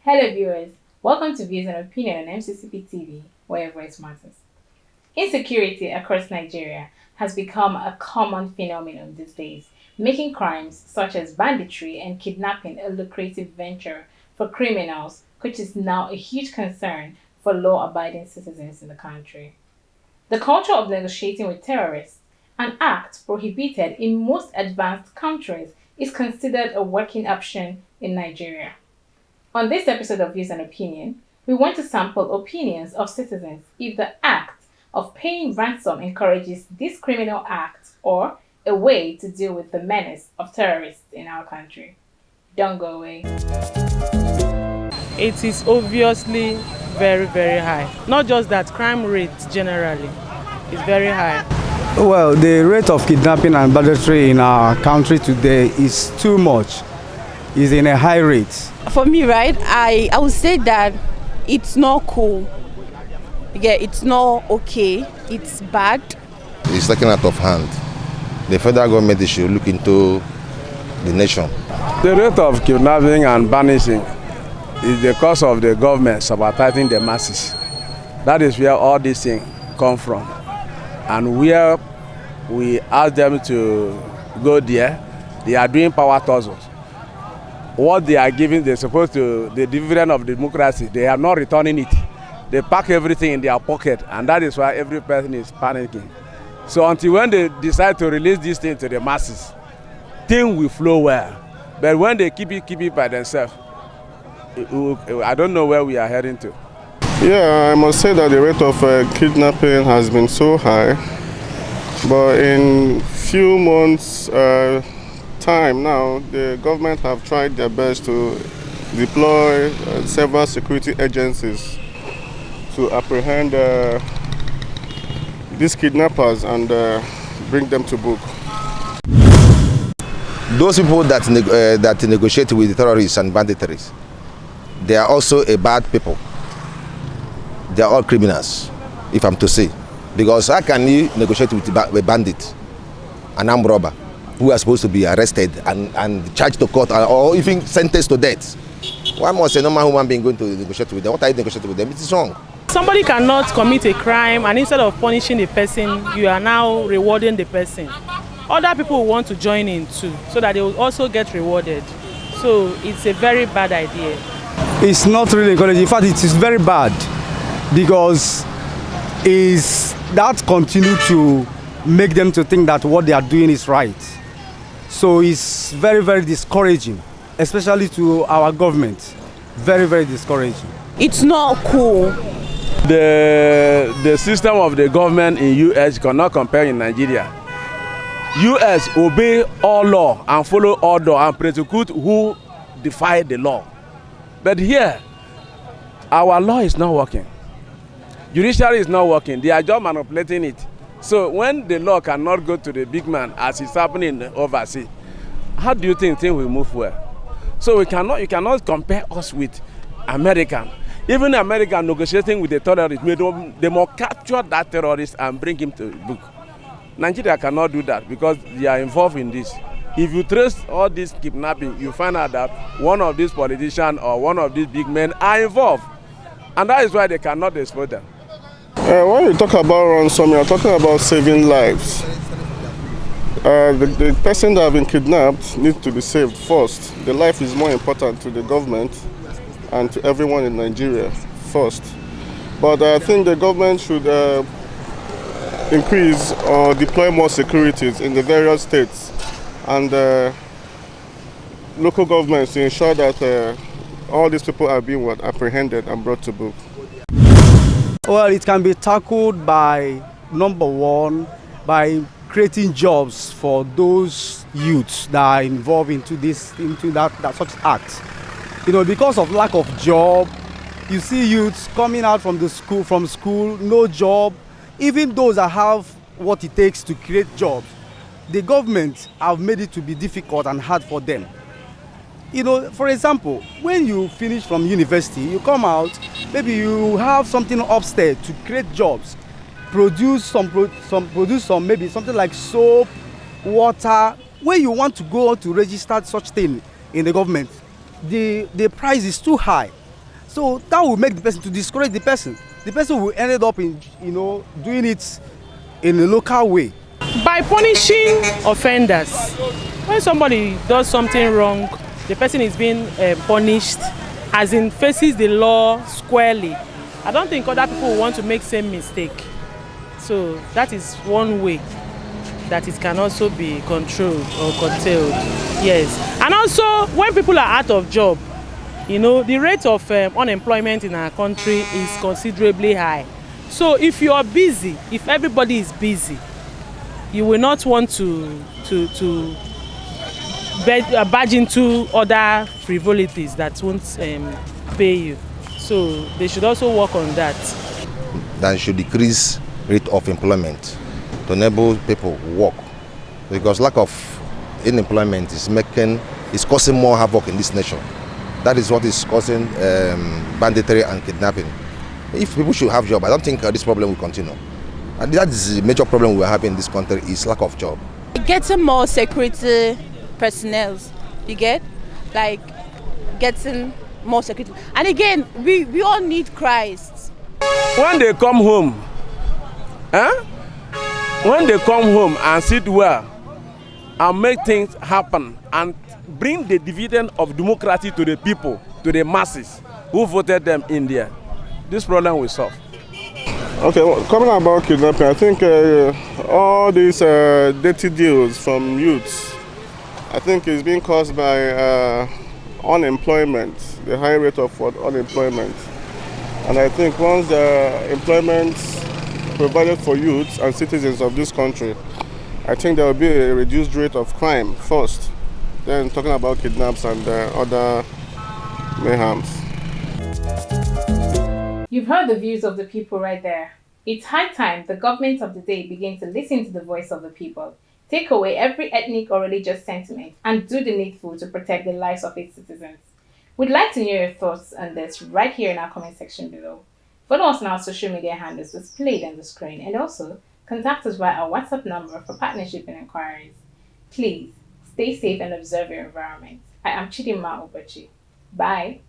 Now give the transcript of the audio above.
Hello viewers, welcome to Views and Opinion on MCCPTV, where your voice matters. Insecurity across Nigeria has become a common phenomenon these days, making crimes such as banditry and kidnapping a lucrative venture for criminals, which is now a huge concern for law-abiding citizens in the country. The culture of negotiating with terrorists, an act prohibited in most advanced countries, is considered a working option in Nigeria. On this episode of Views and Opinion, we want to sample opinions of citizens if the act of paying ransom encourages this criminal act or a way to deal with the menace of terrorists in our country. Don't go away. It is obviously very, very high. Not just that, crime rate generally is very high. Well, the rate of kidnapping and banditry in our country today is too much. It's in a high rate. For me, right, I would say that it's not cool. Yeah, it's not okay. It's bad. It's taken out of hand. The federal government should look into the nation. The rate of kidnapping and banishing is the cause of the government sabotaging the masses. That is where all these things come from. And where we ask them to go there, they are doing power tussles. What they are giving, they're supposed to, the dividend of democracy, they are not returning it. They pack everything in their pocket, and that is why every person is panicking. So until when they decide to release this thing to the masses, things will flow well. But when they keep it by themselves, I don't know where we are heading to. Yeah, I must say that the rate of kidnapping has been so high, but in few months time now, the government have tried their best to deploy several security agencies to apprehend these kidnappers and bring them to book. Those people that negotiate with the terrorists and banditries, they are also a bad people. They are all criminals, if I'm to say. Because how can you negotiate with a bandit, an armed robber, who are supposed to be arrested and charged to court or even sentenced to death? Why must a normal human being going to negotiate with them? What are you negotiating with them? It is wrong. Somebody cannot commit a crime and instead of punishing the person, you are now rewarding the person. Other people want to join in too, so that they will also get rewarded. So it's a very bad idea. It's not really encouraging. In fact, it is very bad because that continue to make them to think that what they are doing is right. So it's very, very discouraging, especially to our government. Very, very discouraging. It's not cool. The system of the government in US cannot compare in Nigeria. US obey all law and follow all law and prosecute who defy the law. But here, our law is not working. Judiciary is not working. They are just manipulating it. So when the law cannot go to the big man as is happening overseas, how do you think things will move well? So you cannot compare us with American. Even American negotiating with the terrorist, they must capture that terrorist and bring him to book. Nigeria cannot do that because they are involved in this. If you trace all this kidnapping, you find out that one of these politicians or one of these big men are involved. And that is why they cannot exploit them. When you talk about ransom, you are talking about saving lives. The person that has been kidnapped needs to be saved first. The life is more important to the government and to everyone in Nigeria first. But I think the government should increase or deploy more securities in the various states and local governments to ensure that all these people are being apprehended and brought to book. Well, it can be tackled by, number one, by creating jobs for those youths that are involved into that such act. You know, because of lack of job, you see youths coming out from school, no job. Even those that have what it takes to create jobs, the government have made it to be difficult and hard for them. You know, for example, when you finish from university, you come out, maybe you have something upstairs to create jobs, produce some maybe something like soap, water. When you want to go to register such thing in the government, the price is too high. So that will make the person to discourage the person. The person will end up in, doing it in a local way. By punishing offenders, when somebody does something wrong, the person is being punished, as in faces the law squarely. I don't think other people want to make same mistake. So that is one way that it can also be controlled or curtailed. Yes. And also, when people are out of job, the rate of unemployment in our country is considerably high. So if you are busy, if everybody is busy, you will not want to barge into other frivolities that won't pay you. So they should also work on that. That should decrease rate of employment to enable people work, because lack of unemployment is causing more havoc in this nation. That is what is causing banditry and kidnapping. If people should have job, I don't think this problem will continue. And that is the major problem we are having in this country, is lack of job. Getting more security personnel, you get? Like getting more security. And again, we all need Christ. When they come home, when they come home and sit well and make things happen and bring the dividend of democracy to the people, to the masses who voted them in there, this problem will solve. Okay, well, coming about kidnapping, I think all these dirty deals from youths, I think is being caused by unemployment, the high rate of unemployment. And I think once the employment provided for youths and citizens of this country, I think there will be a reduced rate of crime first, then talking about kidnaps and other mayhems. You've heard the views of the people right there. It's high time the government of the day begin to listen to the voice of the people, take away every ethnic or religious sentiment, and do the needful to protect the lives of its citizens. We'd like to hear your thoughts on this right here in our comment section below. Follow us on our social media handles displayed on the screen, and also contact us via our WhatsApp number for partnership and inquiries. Please stay safe and observe your environment. I am Chidima Obachi. Bye.